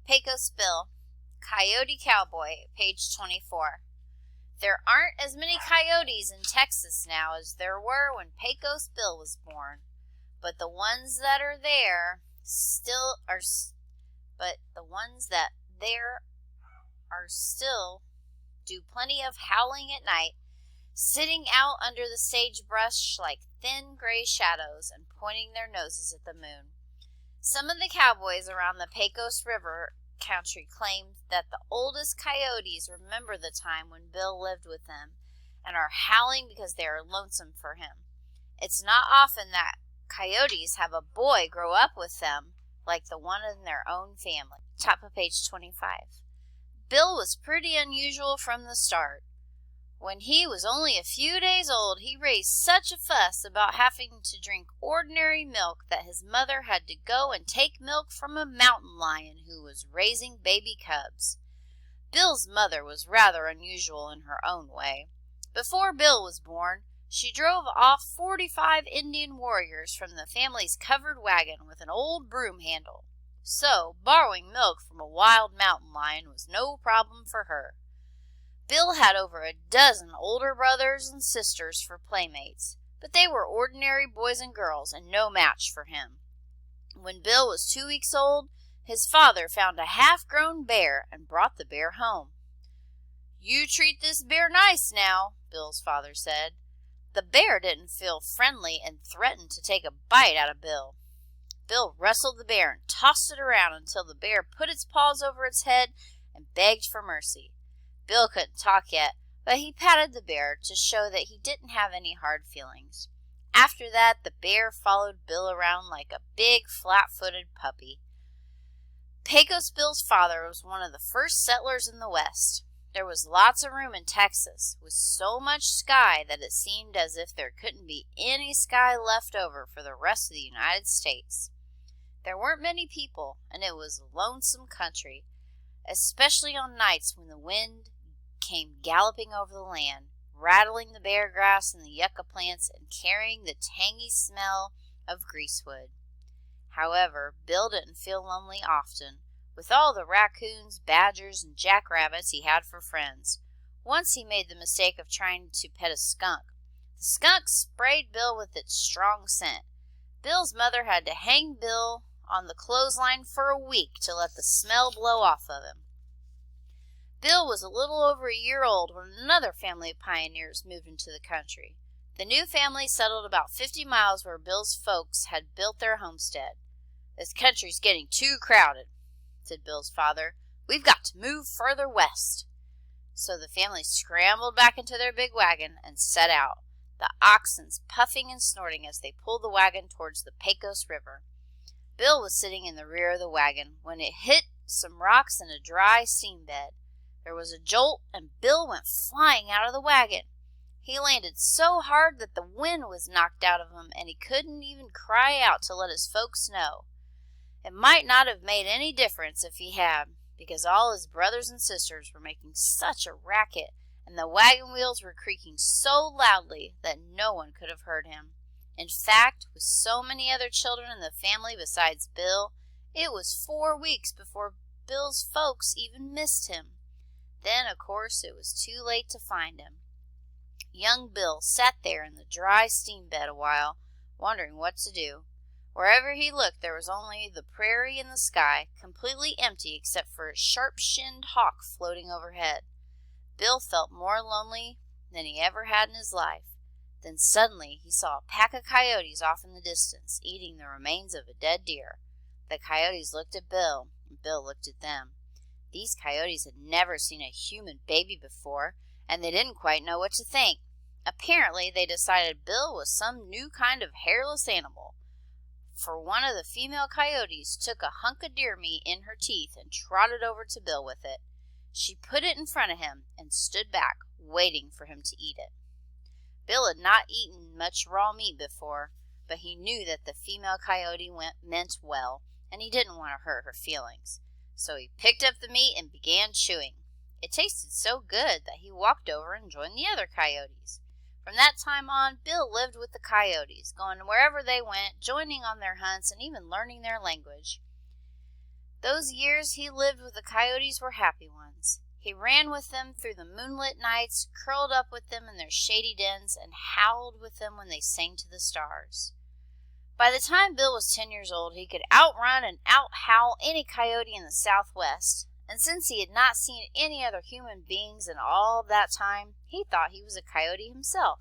Pecos Bill, Coyote Cowboy, page 24. There aren't as many coyotes in Texas now as there were when Pecos Bill was born, but the ones that are there still do plenty of howling at night, sitting out under the sagebrush like thin gray shadows and pointing their noses at the moon. Some of the cowboys around the Pecos River country claim that the oldest coyotes remember the time when Bill lived with them and are howling because they are lonesome for him. It's not often that coyotes have a boy grow up with them like the one in their own family. Top of page 25. Bill was pretty unusual from the start. When he was only a few days old, he raised such a fuss about having to drink ordinary milk that his mother had to go and take milk from a mountain lion who was raising baby cubs. Bill's mother was rather unusual in her own way. Before Bill was born, she drove off 45 Indian warriors from the family's covered wagon with an old broom handle. So, borrowing milk from a wild mountain lion was no problem for her. Bill had over a dozen older brothers and sisters for playmates, but they were ordinary boys and girls and no match for him. When Bill was 2 weeks old, his father found a half-grown bear and brought the bear home. "You treat this bear nice now," Bill's father said. The bear didn't feel friendly and threatened to take a bite out of Bill. Bill wrestled the bear and tossed it around until the bear put its paws over its head and begged for mercy. Bill couldn't talk yet, but he patted the bear to show that he didn't have any hard feelings. After that, the bear followed Bill around like a big, flat-footed puppy. Pecos Bill's father was one of the first settlers in the West. There was lots of room in Texas, with so much sky that it seemed as if there couldn't be any sky left over for the rest of the United States. There weren't many people, and it was a lonesome country, especially on nights when the wind came galloping over the land, rattling the bare grass and the yucca plants and carrying the tangy smell of greasewood. However, Bill didn't feel lonely often, with all the raccoons, badgers, and jackrabbits he had for friends. Once he made the mistake of trying to pet a skunk. The skunk sprayed Bill with its strong scent. Bill's mother had to hang Bill on the clothesline for a week to let the smell blow off of him. Bill was a little over a year old when another family of pioneers moved into the country. The new family settled about 50 miles where Bill's folks had built their homestead. "This country's getting too crowded," said Bill's father. "We've got to move further west." So the family scrambled back into their big wagon and set out, the oxen puffing and snorting as they pulled the wagon towards the Pecos River. Bill was sitting in the rear of the wagon when it hit some rocks in a dry stream bed. There was a jolt, and Bill went flying out of the wagon. He landed so hard that the wind was knocked out of him, and he couldn't even cry out to let his folks know. It might not have made any difference if he had, because all his brothers and sisters were making such a racket, and the wagon wheels were creaking so loudly that no one could have heard him. In fact, with so many other children in the family besides Bill, it was 4 weeks before Bill's folks even missed him. Then, of course, it was too late to find him. Young Bill sat there in the dry steam bed a while, wondering what to do. Wherever he looked, there was only the prairie and the sky, completely empty except for a sharp-shinned hawk floating overhead. Bill felt more lonely than he ever had in his life. Then suddenly he saw a pack of coyotes off in the distance, eating the remains of a dead deer. The coyotes looked at Bill, and Bill looked at them. These coyotes had never seen a human baby before, and they didn't quite know what to think. Apparently, they decided Bill was some new kind of hairless animal, for one of the female coyotes took a hunk of deer meat in her teeth and trotted over to Bill with it. She put it in front of him and stood back, waiting for him to eat it. Bill had not eaten much raw meat before, but he knew that the female coyote meant well, and he didn't want to hurt her feelings. So he picked up the meat and began chewing. It tasted so good that he walked over and joined the other coyotes. From that time on, Bill lived with the coyotes, going wherever they went, joining on their hunts, and even learning their language. Those years he lived with the coyotes were happy ones. He ran with them through the moonlit nights, curled up with them in their shady dens, and howled with them when they sang to the stars. By the time Bill was 10 years old, he could outrun and outhowl any coyote in the Southwest, and since he had not seen any other human beings in all that time, he thought he was a coyote himself.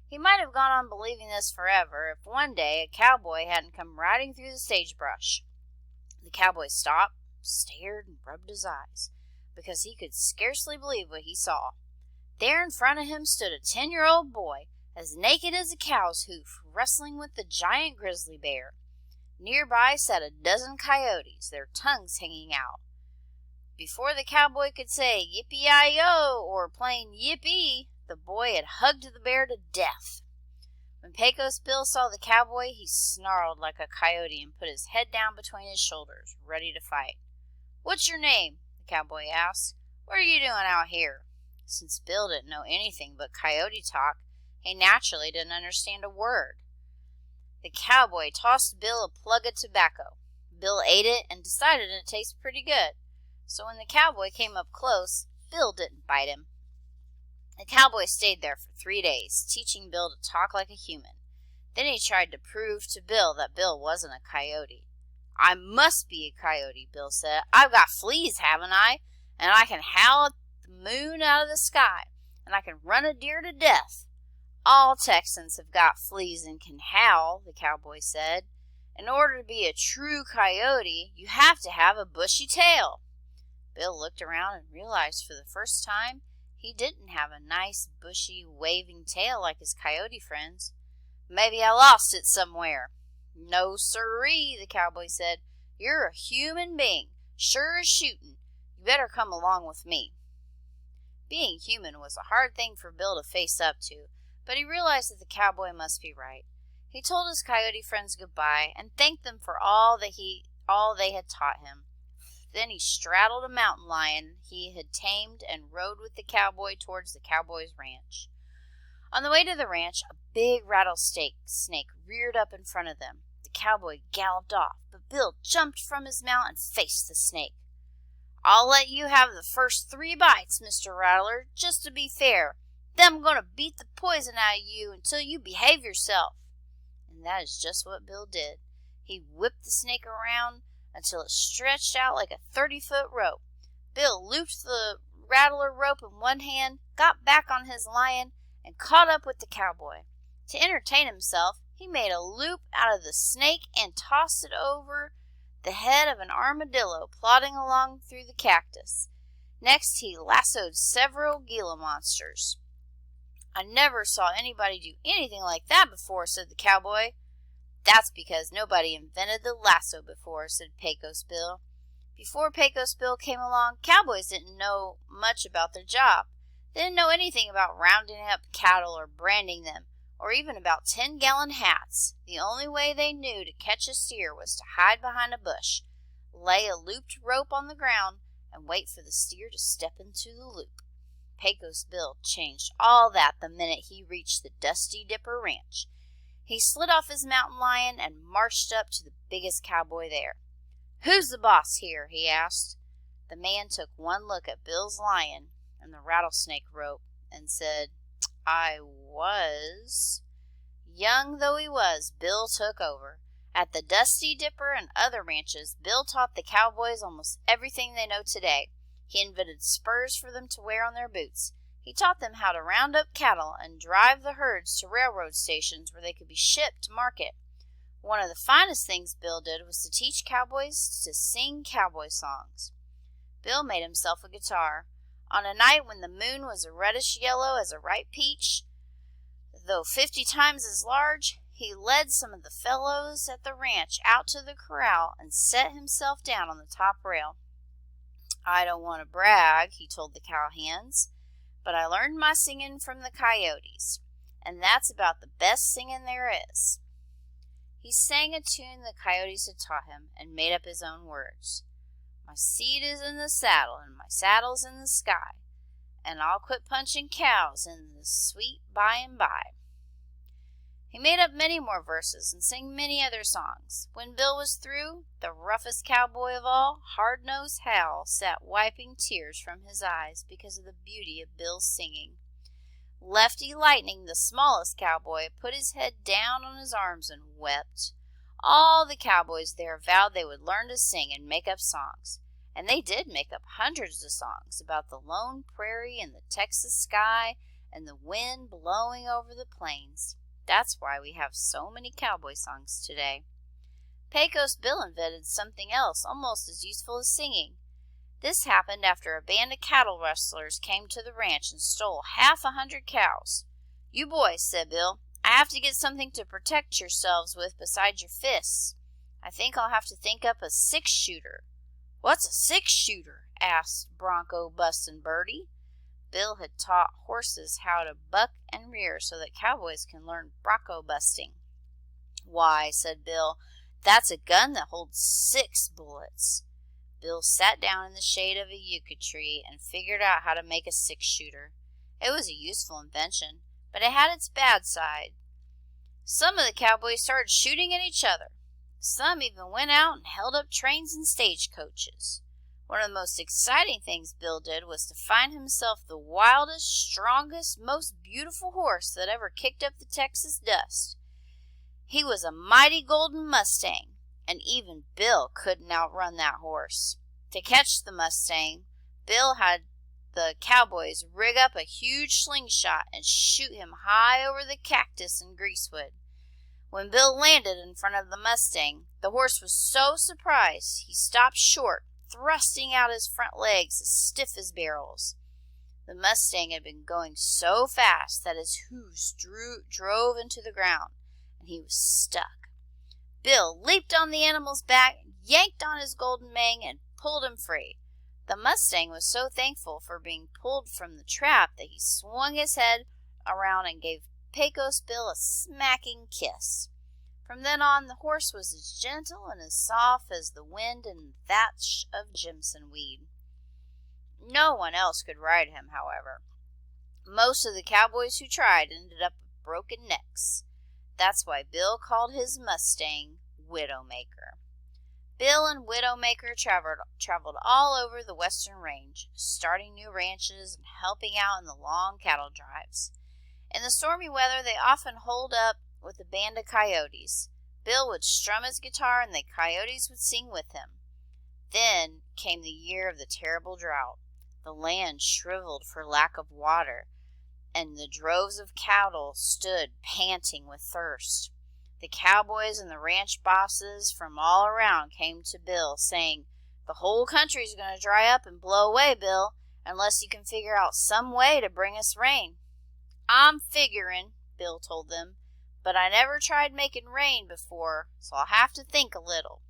He might have gone on believing this forever if one day a cowboy hadn't come riding through the sagebrush. The cowboy stopped, stared, and rubbed his eyes, because he could scarcely believe what he saw. There in front of him stood a 10-year-old boy, as naked as a cow's hoof, wrestling with the giant grizzly bear. Nearby sat a dozen coyotes, their tongues hanging out. Before the cowboy could say yippee-yi-yo or plain yippee, the boy had hugged the bear to death. When Pecos Bill saw the cowboy, he snarled like a coyote and put his head down between his shoulders, ready to fight. "What's your name?" the cowboy asked. "What are you doing out here?" Since Bill didn't know anything but coyote talk, he naturally didn't understand a word. The cowboy tossed Bill a plug of tobacco. Bill ate it and decided it tasted pretty good. So when the cowboy came up close, Bill didn't bite him. The cowboy stayed there for 3 days, teaching Bill to talk like a human. Then he tried to prove to Bill that Bill wasn't a coyote. "I must be a coyote," Bill said. "I've got fleas, haven't I? And I can howl at the moon out of the sky, and I can run a deer to death." "All Texans have got fleas and can howl," the cowboy said. "In order to be a true coyote, you have to have a bushy tail." Bill looked around and realized for the first time he didn't have a nice, bushy, waving tail like his coyote friends. "Maybe I lost it somewhere." "No, sirree," the cowboy said. "You're a human being, sure as shooting. You better come along with me." Being human was a hard thing for Bill to face up to, but he realized that the cowboy must be right. He told his coyote friends goodbye and thanked them for all they had taught him. Then he straddled a mountain lion he had tamed and rode with the cowboy towards the cowboy's ranch. On the way to the ranch, a big rattlesnake reared up in front of them. The cowboy galloped off, but Bill jumped from his mount and faced the snake. "I'll let you have the first 3 bites, Mr. Rattler, just to be fair. Then I'm going to beat the poison out of you until you behave yourself." And that is just what Bill did. He whipped the snake around until it stretched out like a 30-foot rope. Bill looped the rattler rope in one hand, got back on his lion, and caught up with the cowboy. To entertain himself, he made a loop out of the snake and tossed it over the head of an armadillo plodding along through the cactus. Next, he lassoed several Gila monsters. "I never saw anybody do anything like that before," said the cowboy. "That's because nobody invented the lasso before," said Pecos Bill. Before Pecos Bill came along, cowboys didn't know much about their job. They didn't know anything about rounding up cattle or branding them, or even about 10-gallon hats. The only way they knew to catch a steer was to hide behind a bush, lay a looped rope on the ground, and wait for the steer to step into the loop. Pecos Bill changed all that the minute he reached the Dusty Dipper Ranch. He slid off his mountain lion and marched up to the biggest cowboy there. "Who's the boss here?" he asked. The man took one look at Bill's lion and the rattlesnake rope and said, "I was." Young though he was, Bill took over. At the Dusty Dipper and other ranches, Bill taught the cowboys almost everything they know today. He invented spurs for them to wear on their boots. He taught them how to round up cattle and drive the herds to railroad stations where they could be shipped to market. One of the finest things Bill did was to teach cowboys to sing cowboy songs. Bill made himself a guitar. On a night when the moon was a reddish yellow as a ripe peach, though 50 times as large, he led some of the fellows at the ranch out to the corral and set himself down on the top rail. "I don't want to brag," he told the cowhands, "but I learned my singing from the coyotes, and that's about the best singing there is." He sang a tune the coyotes had taught him and made up his own words. "My seat is in the saddle and my saddle's in the sky, and I'll quit punching cows in the sweet by and by." He made up many more verses and sang many other songs. When Bill was through, the roughest cowboy of all, Hard-Nosed Hal, sat wiping tears from his eyes because of the beauty of Bill's singing. Lefty Lightning, the smallest cowboy, put his head down on his arms and wept. All the cowboys there vowed they would learn to sing and make up songs. And they did make up hundreds of songs about the lone prairie and the Texas sky and the wind blowing over the plains. That's why we have so many cowboy songs today. Pecos Bill invented something else almost as useful as singing. This happened after a band of cattle rustlers came to the ranch and stole 100 cows. "You boys," said Bill, "I have to get something to protect yourselves with besides your fists. I think I'll have to think up a 6-shooter. "What's a 6-shooter?" asked bronco-bustin' Birdie. Bill had taught horses how to buck and rear so that cowboys can learn bronco-busting. "Why," said Bill, "that's a gun that holds 6 bullets." Bill sat down in the shade of a yucca tree and figured out how to make a 6-shooter. It was a useful invention, but it had its bad side. Some of the cowboys started shooting at each other. Some even went out and held up trains and stagecoaches. One of the most exciting things Bill did was to find himself the wildest, strongest, most beautiful horse that ever kicked up the Texas dust. He was a mighty golden mustang, and even Bill couldn't outrun that horse. To catch the mustang, Bill had the cowboys rig up a huge slingshot and shoot him high over the cactus and greasewood. When Bill landed in front of the mustang, the horse was so surprised he stopped short, thrusting out his front legs as stiff as barrels. The mustang had been going so fast that his hoofs drove into the ground, and he was stuck. Bill leaped on the animal's back, yanked on his golden mane, and pulled him free. The mustang was so thankful for being pulled from the trap that he swung his head around and gave Pecos Bill a smacking kiss. From then on, the horse was as gentle and as soft as the wind and thatch of Jimson weed. No one else could ride him, however. Most of the cowboys who tried ended up with broken necks. That's why Bill called his mustang Widowmaker. Bill and Widowmaker traveled all over the western range, starting new ranches and helping out in the long cattle drives. In the stormy weather, they often holed up with a band of coyotes. Bill would strum his guitar and the coyotes would sing with him. Then came the year of the terrible drought. The land shriveled for lack of water, and the droves of cattle stood panting with thirst. The cowboys and the ranch bosses from all around came to Bill, saying, "The whole country's going to dry up and blow away, Bill, unless you can figure out some way to bring us rain." "I'm figuring," Bill told them, "but I never tried making rain before, so I'll have to think a little."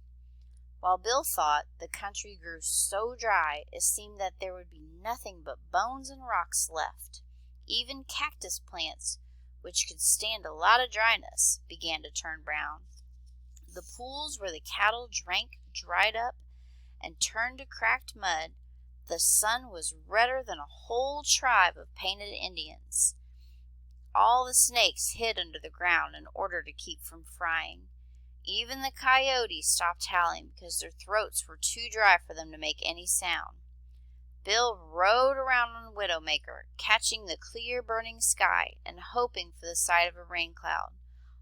While Bill thought, the country grew so dry it seemed that there would be nothing but bones and rocks left. Even cactus plants, which could stand a lot of dryness, began to turn brown. The pools where the cattle drank dried up and turned to cracked mud. The sun was redder than a whole tribe of painted Indians. All the snakes hid under the ground in order to keep from frying. Even the coyotes stopped howling because their throats were too dry for them to make any sound. Bill rode around on Widowmaker, catching the clear burning sky and hoping for the sight of a rain cloud.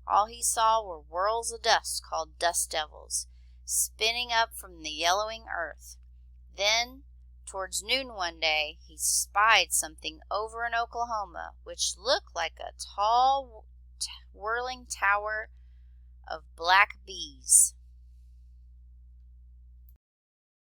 All he saw were whirls of dust called dust devils, spinning up from the yellowing earth. Then, towards noon one day, he spied something over in Oklahoma, which looked like a tall, whirling tower of black bees.